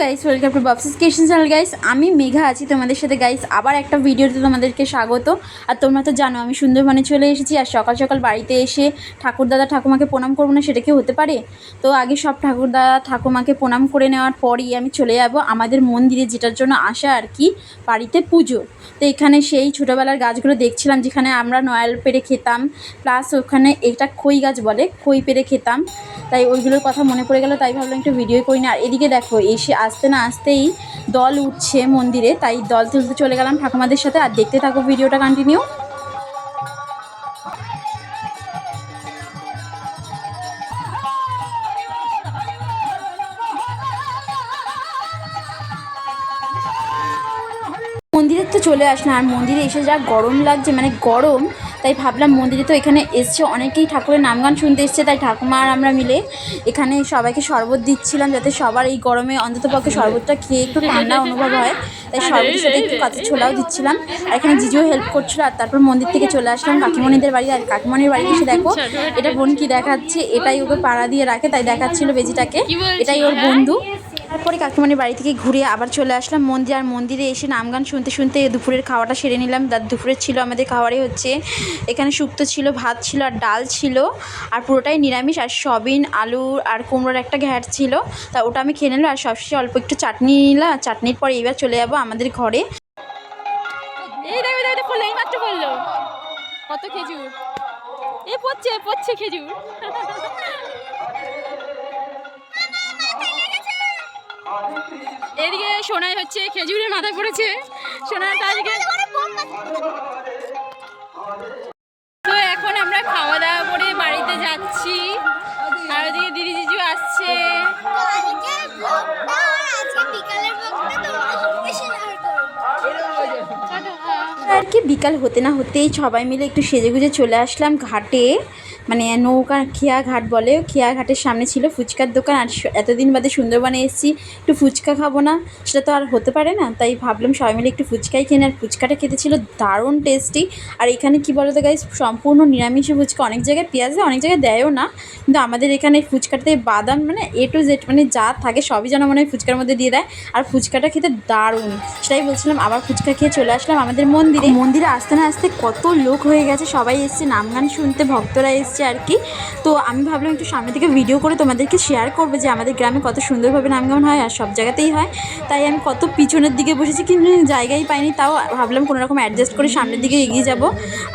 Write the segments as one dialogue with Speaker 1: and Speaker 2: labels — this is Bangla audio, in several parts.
Speaker 1: Guys, welcome to বাবসিস kitchen channel. Guys, আমি মেঘা আছি তোমাদের সাথে। গাইস, আবার একটা ভিডিওতে তোমাদেরকে স্বাগত। আর তোমরা তো জানো আমি সুন্দরবনে চলে এসেছি। আর সকাল সকাল বাড়িতে এসে ঠাকুরদাদা ঠাকুমাকে প্রণাম করবো না, সেটা কি হতে পারে? তো আগে সব ঠাকুরদাদা ঠাকুমাকে প্রণাম করে নেওয়ার পরই আমি চলে যাব আমাদের মন্দিরে, যেটার জন্য আসা আর কি, বাড়িতে পুজো। তো এখানে সেই ছোটোবেলার গাছগুলো দেখছিলাম, যেখানে আমরা নয়াল পেরে খেতাম, প্লাস ওখানে এটা খই গাছ বলে, খই পেরে খেতাম। তাই ওইগুলোর কথা মনে পড়ে গেল, তাই ভাবলাম একটু ভিডিও করি না। আর এদিকে দেখো, এসে আসতে না আসতেই দল উঠছে মন্দিরে, তাই দল তুলতে চলে গেলাম ঠাকুমাদের সাথে। আর দেখতে থাকো ভিডিওটা কন্টিনিউ। মন্দিরে তো চলে আসলাম, আর মন্দিরে এসে যা গরম লাগছে, মানে গরম। তাই ভাবলাম মন্দিরে তো এখানে এসছে অনেকেই, ঠাকুরের নাম গান শুনতে এসছে, তাই ঠাকুমা আর আমরা মিলে এখানে সবাইকে শরবত দিচ্ছিলাম, যাতে সবার এই গরমে অন্ততপক্ষে শরবতটা খেয়ে একটু ঠান্ডা অনুভব হয়। তাই শরবতের সাথে একটু কাঁচা ছোলাও দিচ্ছিলাম। আর এখানে জিজুও হেল্প করছিল। আর তারপর মন্দির থেকে চলে আসলাম কাকিমণিদের বাড়ি। আর কাকিমণির বাড়ি এসে দেখো, এটা বোন কি দেখাচ্ছে, এটাই ওকে পাড়া দিয়ে রাখে, তাই দেখাচ্ছিল বেজিটাকে, এটাই ওর বন্ধু। তারপরে কাকিমণির বাড়ি থেকে ঘুরে আবার চলে আসলাম মন্দির। আর মন্দিরে এসে নাম গান শুনতে শুনতে দুপুরের খাওয়াটা সেরে নিলাম। দুপুরের ছিল আমাদের খাবারে হচ্ছে এখানে শুক্তো ছিল, ভাত ছিল, আর ডাল ছিল, আর পুরোটাই নিরামিষ। আর সবিন, আলু আর কুমড়োর একটা ঘ্যাট ছিল, তা ওটা আমি খেয়ে নিলাম। আর সবশেষে অল্প একটু চাটনি নিলাম। চাটনির পরে এবার চলে যাবো আমাদের ঘরে।
Speaker 2: কত খেজুর এই পড়ছে খেজুর। এদিকে সোনাই হচ্ছে খেজুরের মাথায় পড়েছে। সোনার আজকে তো এখন আমরা খাওয়া দাওয়া করে বাড়িতে যাচ্ছি। আর ওদিকে দিদি জিজু আসছে।
Speaker 1: আর কি বিকাল হতে না হতেই সবাই মিলে একটু সেজে গুজে চলে আসলাম ঘাটে, মানে নৌকা খেয়া ঘাট বলে, খেয়া ঘাটের সামনে ছিল ফুচকার দোকান। আর এতদিন বাদে সুন্দরবনে এসেছি, একটু ফুচকা খাবো না, সেটা তো আর হতে পারে না। তাই ভাবলাম সবাই মিলে একটু ফুচকাই খেয়ে। আর ফুচকাটা খেতে ছিল দারুণ টেস্টি। আর এখানে কি বলো তো গাইস, সম্পূর্ণ নিরামিষি ফুচকা। অনেক জায়গায় পেঁয়াজ দেয়, অনেক জায়গায় দেয়ও না, কিন্তু আমাদের এখানে ফুচকাটাতে বাদাম মানে A to Z মানে যা থাকে সবই যেন মনে হয় ফুচকার মধ্যে দিয়ে দেয়। আর ফুচকাটা খেতে দারুণ, সেটাই বলছিলাম। আবার ফুচকা খেয়ে চলে আসলাম আমাদের মন্দিরে আসতে না আসতে কত লোক হয়ে গেছে, সবাই এসছে নাম গান শুনতে, ভক্তরা এসছে আর কি। তো আমি ভাবলাম একটু সামনে থেকে ভিডিও করে তোমাদেরকে শেয়ার করবো যে আমাদের গ্রামে কত সুন্দরভাবে নাম গান হয়, আর সব জায়গাতেই হয়। তাই আমি কত পিছনের দিকে বসেছি, কিন্তু জায়গাই পাইনি, তাও ভাবলাম কোনোরকম অ্যাডজাস্ট করে সামনের দিকে এগিয়ে যাব।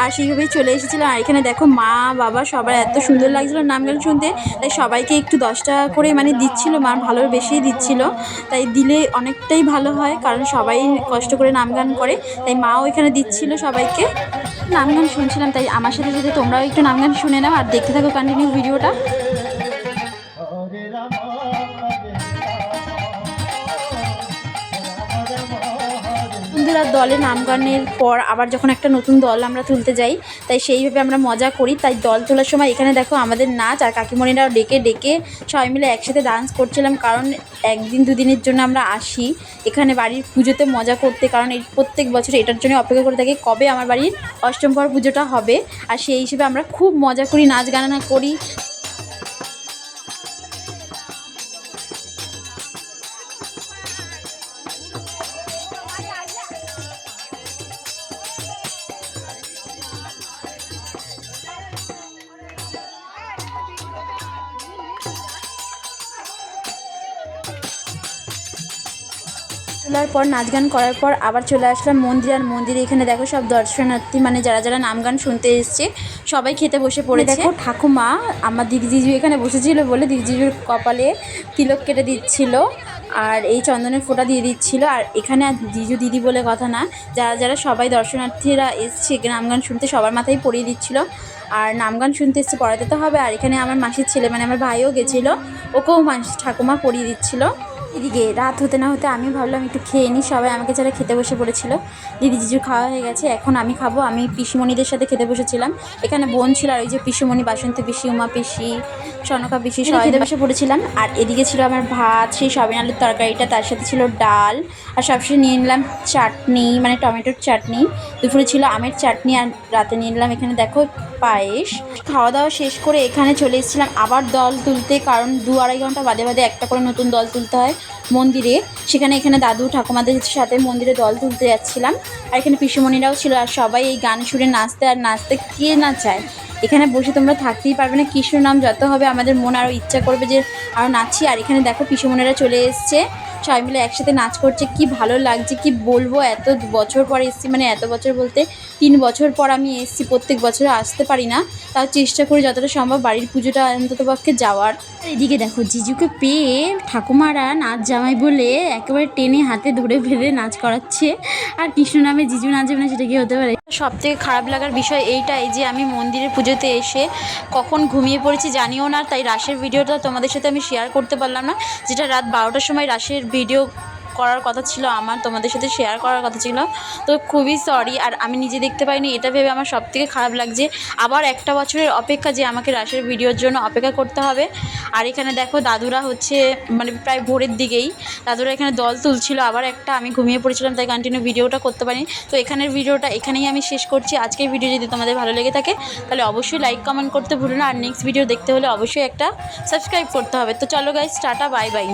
Speaker 1: আর সেইভাবেই চলে এসেছিলাম। আর এখানে দেখো মা বাবা সবার এত সুন্দর লাগছিলো নাম গান শুনতে, তাই সবাইকে একটু 10 টাকা করে মানে দিচ্ছিল, মা ভালো বেশিই দিচ্ছিল। তাই দিলে অনেকটাই ভালো হয়, কারণ সবাই কষ্ট করে নাম গান করে, তাই মাও এখানে দিচ্ছিল সবাইকে। নাম গান শুনছিলাম, তাই আমার সাথে সাথে তোমরাও একটু নাম গান শুনে নাও আর দেখতে থাকো কন্টিনিউ ভিডিওটা। বন্ধুরা, দলে নাম গানের পর আবার যখন একটা নতুন দল আমরা তুলতে যাই, তাই সেইভাবে আমরা মজা করি। তাই দল তোলার সময় এখানে দেখো আমাদের নাচ, আর কাকিমণিরাও ডেকে ডেকে সবাই মিলে একসাথে ডান্স করছিলাম। কারণ একদিন দুদিনের জন্য আমরা আসি এখানে বাড়ির পুজোতে মজা করতে, কারণ এই প্রত্যেক বছর এটার জন্য অপেক্ষা করে থাকি কবে আমার বাড়ির অষ্টম প্রহর পুজোটা হবে। আর সেই হিসেবে আমরা খুব মজা করি, নাচ গানা করি। তোলার পর নাচ গান করার পর আবার চলে আসলাম মন্দির। আর মন্দিরে এখানে দেখো সব দর্শনার্থী, মানে যারা যারা নাম গান শুনতে এসছে সবাই খেতে বসে পড়েছে। দেখো ঠাকুমা আমার দিদি জিজু এখানে বসেছিল বলে দিদি জিজুর কপালে তিলক কেটে দিচ্ছিল, আর এই চন্দনের ফোঁটা দিয়ে দিচ্ছিল। আর এখানে আর জিজু দিদি বলে কথা না, যারা যারা সবাই দর্শনার্থীরা এসছে নাম গান শুনতে সবার মাথায় পরিয়ে দিচ্ছিল। আর নাম গান শুনতে এসছে, পড়াতে তো হবে। আর এখানে আমার মাসির ছেলে মানে আমার ভাইও গেছিলো, ওকেও ঠাকুমা পরিয়ে দিচ্ছিল। এদিকে রাত হতে না হতে আমি ভাবলাম একটু খেয়ে নিই, সবাই আমাকে যারা খেতে বসে পড়েছিল। দিদি জিজুর খাওয়া হয়ে গেছে, এখন আমি খাবো। আমি পিসিমণিদের সাথে খেতে বসেছিলাম, এখানে বোন ছিল, আর ওই যে পিসিমণি, বাসন্তী পিসি, উমা পিসি, সনকা পিসি, সবাই খেতে বসে পড়েছিলাম। আর এদিকে ছিল আমার ভাত, সেই সয়াবিন আলুর তরকারিটা, তার সাথে ছিল ডাল, আর সবশেষে নিয়ে নিলাম চাটনি, মানে টমেটোর চাটনি। দুপুরে ছিল আমের চাটনি, আর রাতে নিয়ে নিলাম এখানে দেখো পায়েস। খাওয়া দাওয়া শেষ করে এখানে চলে এসেছিলাম আবার দল তুলতে, কারণ 2-2.5 ঘন্টা বাদে বাদে একটা করে নতুন দল তুলতে হয়। মন্দিরে, সেখানে এখানে দাদু ঠাকুমাদের সাথে মন্দিরে দল তুলতে যাচ্ছিলাম। আর এখানে পিসুমণিরাও ছিল, আর সবাই এই গান সুরে নাচতে কে না চায়। এখানে বসে তোমরা থাকতেই পারবে না, কৃষ্ণ নাম যত হবে আমাদের মন আরও ইচ্ছা করবে যে আরও নাচি। আর এখানে দেখো পিসুমণিরা চলে এসছে, সবাই মিলে একসাথে নাচ করছে, কি ভালো লাগছে কি বলবো। এত বছর পর এসেছি, মানে এত বছর বলতে 3 বছর পর আমি এসেছি। প্রত্যেক বছরে আসতে পারি না, তাও চেষ্টা করি যতটা সম্ভব বাড়ির পুজোটা অন্ততপক্ষে যাওয়ার। এদিকে দেখো জিজুকে পেয়ে ঠাকুমারা নাচ জামাই বলে একেবারে টেনে হাতে ধরে ফেলে নাচ করাচ্ছে। আর কৃষ্ণ নামে জিজু নাচবে না, সেটা কি হতে পারে? সব থেকে খারাপ লাগার বিষয় এইটাই যে আমি মন্দিরের পুজোতে এসে কখন ঘুমিয়ে পড়েছি জানিও না, তাই রাসের ভিডিওটা তোমাদের সাথে আমি শেয়ার করতে পারলাম না। যেটা রাত 12টার সময় রাসের ভিডিও করার কথা ছিল আমার, তোমাদের সাথে শেয়ার করার কথা ছিল, তো খুবই সরি। আর আমি নিজে দেখতে পাইনি, এটা ভেবে আমার সব থেকে খারাপ লাগছে। আবার একটা বছরের অপেক্ষা যে আমাকে রাসের ভিডিওর জন্য অপেক্ষা করতে হবে। আর এখানে দেখো দাদুরা হচ্ছে মানে প্রায় ভোরের দিকেই দাদুরা এখানে দল তুলছিল। আবার একটা আমি ঘুমিয়ে পড়েছিলাম, তাই কন্টিনিউ ভিডিওটা করতে পারিনি। তো এখানের ভিডিওটা এখানেই আমি শেষ করছি। আজকের ভিডিও যদি তোমাদের ভালো লেগে থাকে তাহলে অবশ্যই লাইক কমেন্ট করতে ভুলো না। আর নেক্সট ভিডিও দেখতে হলে অবশ্যই একটা সাবস্ক্রাইব করতে হবে। তো চলো গাইস, টাটা, বাই বাই।